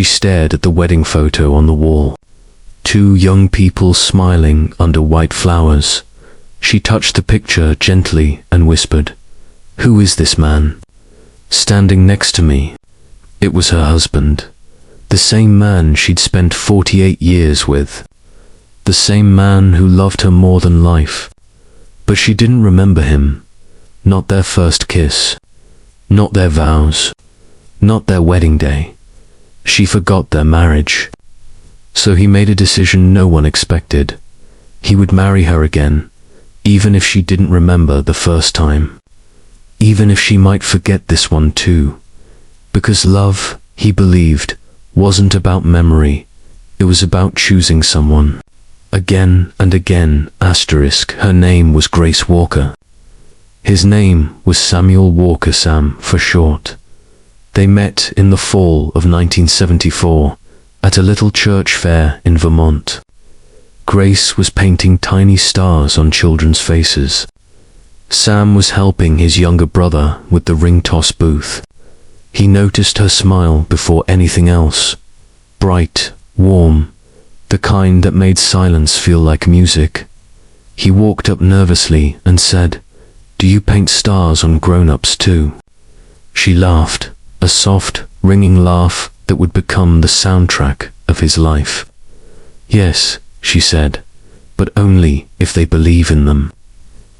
She stared at the wedding photo on the wall. Two young people smiling under white flowers. She touched the picture gently and whispered, "Who is this man standing next to me?" It was her husband, the same man she'd spent 48 years with, the same man who loved her more than life. But she didn't remember him, not their first kiss, not their vows, not their wedding day. She forgot their marriage. So he made a decision no one expected. He would marry her again, even if she didn't remember the first time. Even if she might forget this one too. Because love, he believed, wasn't about memory. It was about choosing someone. Again and again, asterisk, her name was Grace Walker. His name was Samuel Walker, Sam for short. They met in the fall of 1974 at a little church fair in Vermont. Grace was painting tiny stars on children's faces. Sam was helping his younger brother with the ring toss booth. He noticed her smile before anything else. Bright, warm, the kind that made silence feel like music. He walked up nervously and said, "Do you paint stars on grown-ups too?" She laughed, a soft, ringing laugh that would become the soundtrack of his life. "Yes," she said, "but only if they believe in them."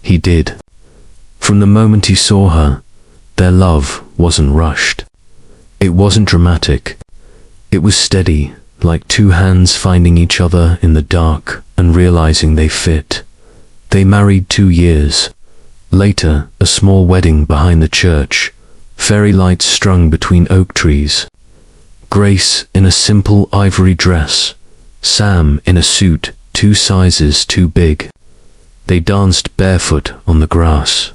He did. From the moment he saw her, their love wasn't rushed. It wasn't dramatic. It was steady, like two hands finding each other in the dark and realizing they fit. They married 2 years. Later, a small wedding behind the church, fairy lights strung between oak trees. Grace in a simple ivory dress, Sam in a suit 2 sizes too big. They danced barefoot on the grass,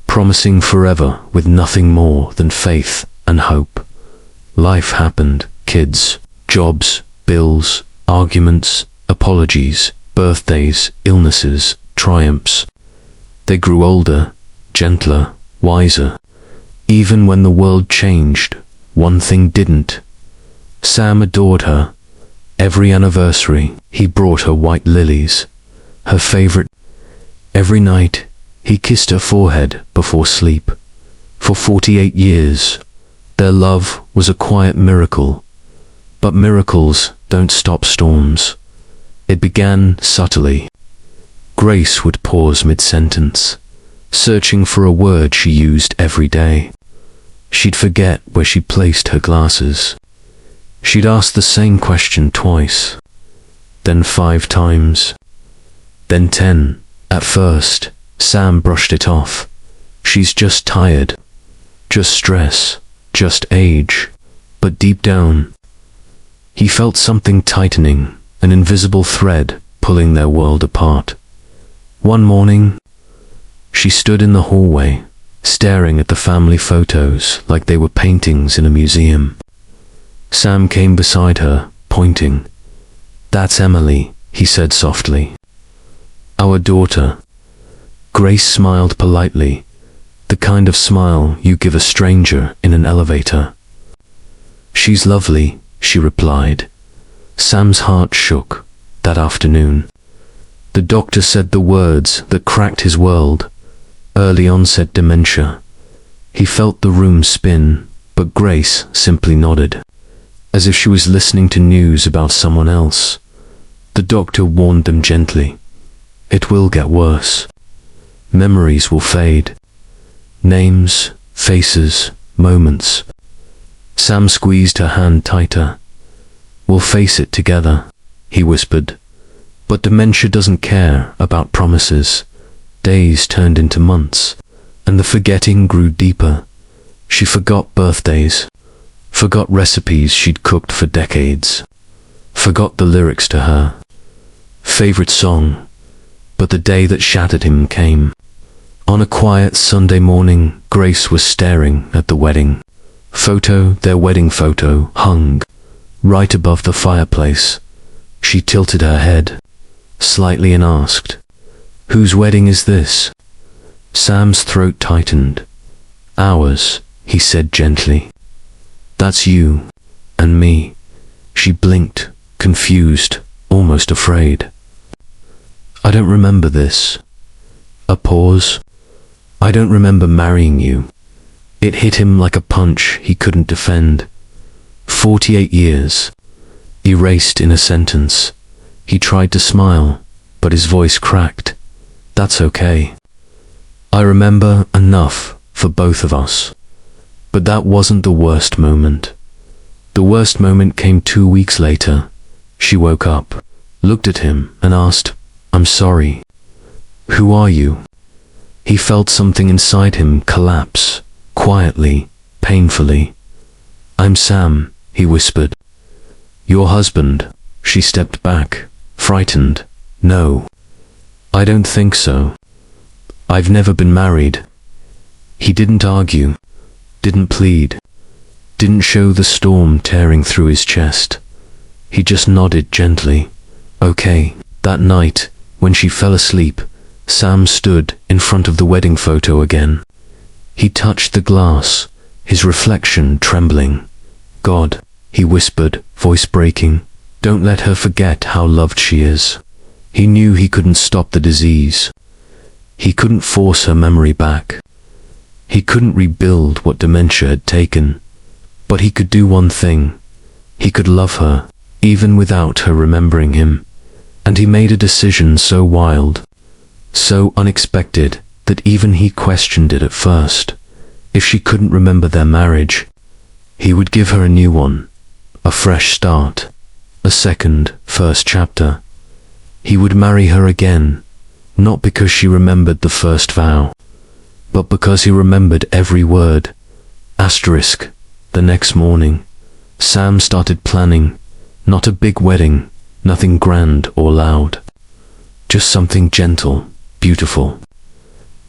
promising forever with nothing more than faith and hope. Life happened, kids, jobs, bills, arguments, apologies, birthdays, illnesses, triumphs. They grew older, gentler, wiser. Even when the world changed, one thing didn't. Sam adored her. Every anniversary, he brought her white lilies, her favorite. Every night, he kissed her forehead before sleep. For 48 years, their love was a quiet miracle. But miracles don't stop storms. It began subtly. Grace would pause mid-sentence, searching for a word she used every day. She'd forget where she placed her glasses. She'd ask the same question twice, then 5 times, then 10. At first, Sam brushed it off. She's just tired, just stress, just age. But deep down, he felt something tightening, an invisible thread pulling their world apart. One morning, she stood in the hallway, staring at the family photos like they were paintings in a museum. Sam came beside her, pointing. "That's Emily," he said softly. "Our daughter." Grace smiled politely, the kind of smile you give a stranger in an elevator. "She's lovely," she replied. Sam's heart shook that afternoon. The doctor said the words that cracked his world. Early onset dementia. He felt the room spin, but Grace simply nodded, as if she was listening to news about someone else. The doctor warned them gently. "It will get worse. Memories will fade. Names, faces, moments." Sam squeezed her hand tighter. "We'll face it together," he whispered. But dementia doesn't care about promises. Days turned into months, and the forgetting grew deeper. She forgot birthdays, forgot recipes she'd cooked for decades, forgot the lyrics to her favorite song. But the day that shattered him came. On a quiet Sunday morning, Grace was staring at the wedding photo. Their wedding photo hung right above the fireplace. She tilted her head slightly and asked, "Whose wedding is this?" Sam's throat tightened. "Ours," he said gently. "That's you and me." She blinked, confused, almost afraid. I don't remember this. A pause. I don't remember marrying you. It hit him like a punch he couldn't defend. 48 years. Erased in a sentence. He tried to smile, but his voice cracked. That's okay. I remember enough for both of us. But that wasn't the worst moment. The worst moment came 2 weeks later. She woke up, looked at him, and asked, "I'm sorry. Who are you?" He felt something inside him collapse, quietly, painfully. "I'm Sam," he whispered. "Your husband." She stepped back, frightened. "No. I don't think so. I've never been married." He didn't argue, didn't plead, didn't show the storm tearing through his chest. He just nodded gently. Okay. That night, when she fell asleep, Sam stood in front of the wedding photo again. He touched the glass, his reflection trembling. "God," he whispered, voice breaking, "don't let her forget how loved she is." He knew he couldn't stop the disease. He couldn't force her memory back. He couldn't rebuild what dementia had taken. But he could do one thing. He could love her, even without her remembering him. And he made a decision so wild, so unexpected, that even he questioned it at first. If she couldn't remember their marriage, he would give her a new one, a fresh start, a second, first chapter. He would marry her again, not because she remembered the first vow, but because he remembered every word. Asterisk. The next morning, Sam started planning, not a big wedding, nothing grand or loud, just something gentle, beautiful,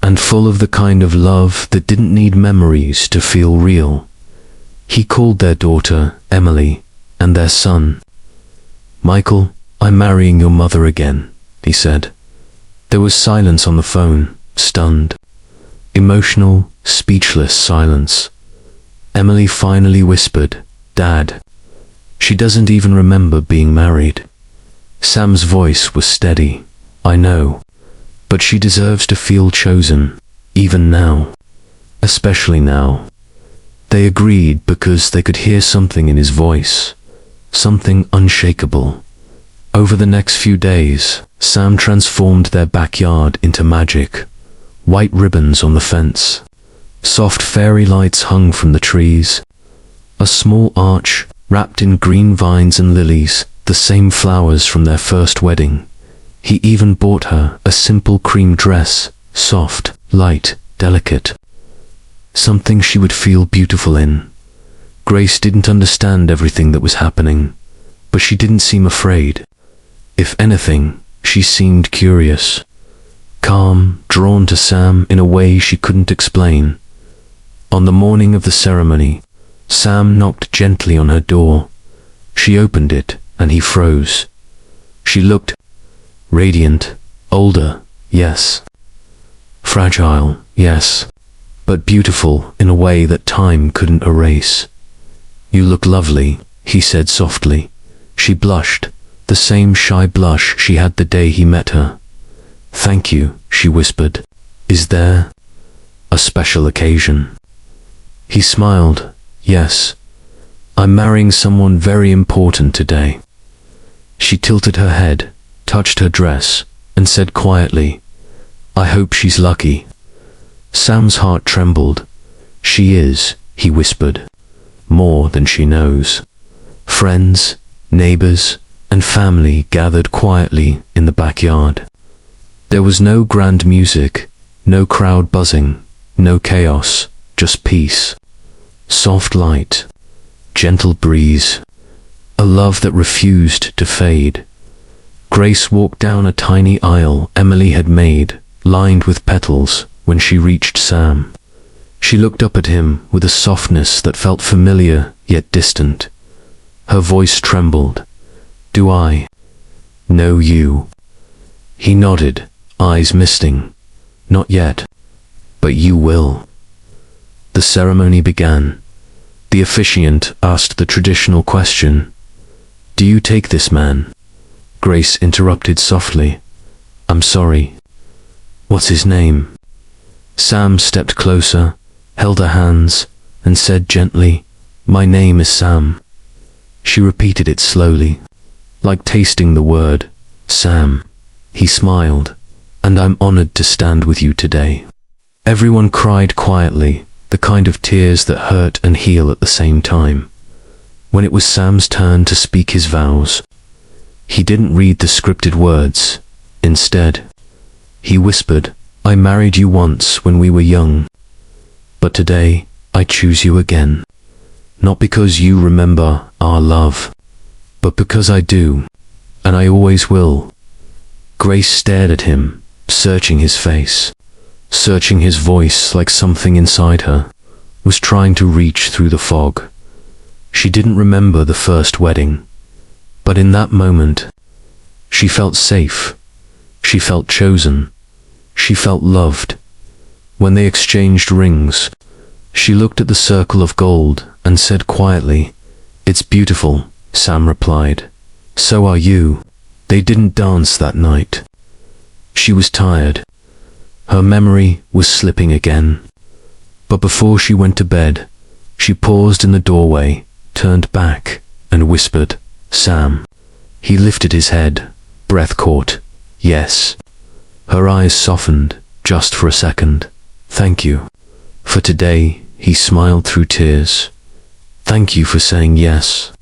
and full of the kind of love that didn't need memories to feel real. He called their daughter, Emily, and their son. "Michael, I'm marrying your mother again," he said. There was silence on the phone, stunned, emotional, speechless silence. Emily finally whispered, "Dad." She doesn't even remember being married. Sam's voice was steady. "I know, but she deserves to feel chosen, even now. Especially now." They agreed because they could hear something in his voice, something unshakable. Over the next few days, Sam transformed their backyard into magic. White ribbons on the fence. Soft fairy lights hung from the trees. A small arch wrapped in green vines and lilies, the same flowers from their first wedding. He even bought her a simple cream dress, soft, light, delicate. Something she would feel beautiful in. Grace didn't understand everything that was happening, but she didn't seem afraid. If anything, she seemed curious. Calm, drawn to Sam in a way she couldn't explain. On the morning of the ceremony, Sam knocked gently on her door. She opened it, and he froze. She looked radiant, older, yes. Fragile, yes. But beautiful in a way that time couldn't erase. "You look lovely," he said softly. She blushed, the same shy blush she had the day he met her. "Thank you," she whispered. "Is there a special occasion?" He smiled. "Yes. I'm marrying someone very important today." She tilted her head, touched her dress, and said quietly, "I hope she's lucky." Sam's heart trembled. "She is," he whispered. "More than she knows." Friends, neighbors, and family gathered quietly in the backyard. There was no grand music, no crowd buzzing, no chaos, just peace. Soft light, gentle breeze, a love that refused to fade. Grace walked down a tiny aisle Emily had made, lined with petals, when she reached Sam. She looked up at him with a softness that felt familiar yet distant. Her voice trembled. "Do I know you?" He nodded, eyes misting. "Not yet, but you will." The ceremony began. The officiant asked the traditional question, Do you take this man? Grace interrupted softly. I'm sorry. What's his name? Sam stepped closer, held her hands, and said gently, My name is Sam. She repeated it slowly, like tasting the word, Sam. He smiled, and I'm honored to stand with you today. Everyone cried quietly, the kind of tears that hurt and heal at the same time. When it was Sam's turn to speak his vows, he didn't read the scripted words. Instead, he whispered, I married you once when we were young, but today I choose you again. Not because you remember our love, but because I do, and I always will. Grace stared at him, searching his face, searching his voice like something inside her was trying to reach through the fog. She didn't remember the first wedding, but in that moment, she felt safe. She felt chosen. She felt loved. When they exchanged rings, she looked at the circle of gold and said quietly, It's beautiful, Sam replied. So are you. They didn't dance that night. She was tired. Her memory was slipping again. But before she went to bed, she paused in the doorway, turned back, and whispered, Sam. He lifted his head, breath caught. Yes. Her eyes softened, just for a second. Thank you. For today, he smiled through tears. Thank you for saying yes.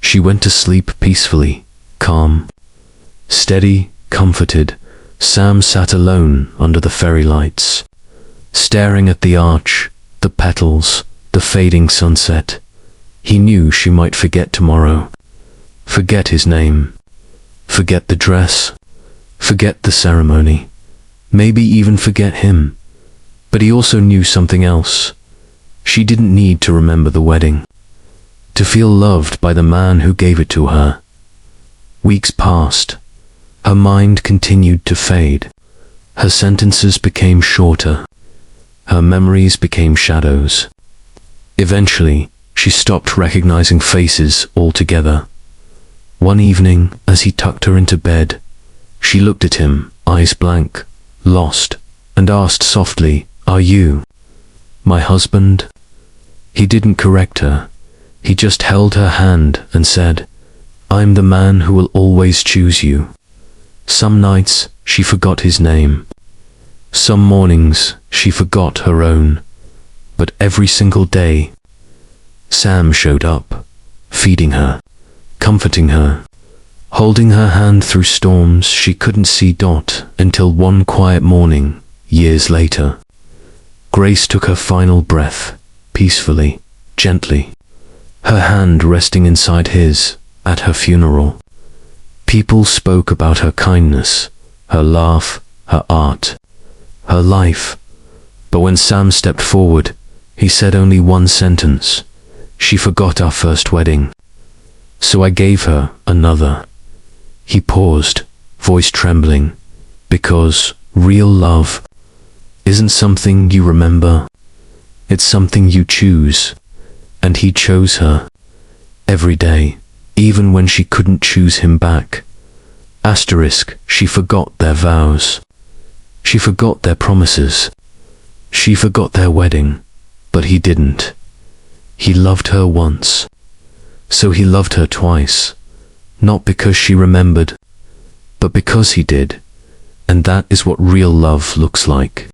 She went to sleep peacefully, calm. Steady, comforted, Sam sat alone under the fairy lights, staring at the arch, the petals, the fading sunset. He knew she might forget tomorrow, forget his name, forget the dress, forget the ceremony, maybe even forget him. But he also knew something else. She didn't need to remember the wedding, to feel loved by the man who gave it to her. Weeks passed. Her mind continued to fade. Her sentences became shorter. Her memories became shadows. Eventually, she stopped recognizing faces altogether. One evening, as he tucked her into bed, she looked at him, eyes blank, lost, and asked softly, Are you my husband? He didn't correct her. He just held her hand and said, I'm the man who will always choose you. Some nights she forgot his name. Some mornings she forgot her own. But every single day, Sam showed up, feeding her, comforting her, holding her hand through storms she couldn't see until one quiet morning, years later. Grace took her final breath, peacefully, gently, her hand resting inside his at her funeral. People spoke about her kindness, her laugh, her art, her life. But when Sam stepped forward, he said only one sentence. She forgot our first wedding, so I gave her another. He paused, voice trembling, because real love isn't something you remember. It's something you choose. And he chose her. Every day, even when she couldn't choose him back. Asterisk, she forgot their vows. She forgot their promises. She forgot their wedding. But he didn't. He loved her once. So he loved her twice. Not because she remembered, but because he did. And that is what real love looks like.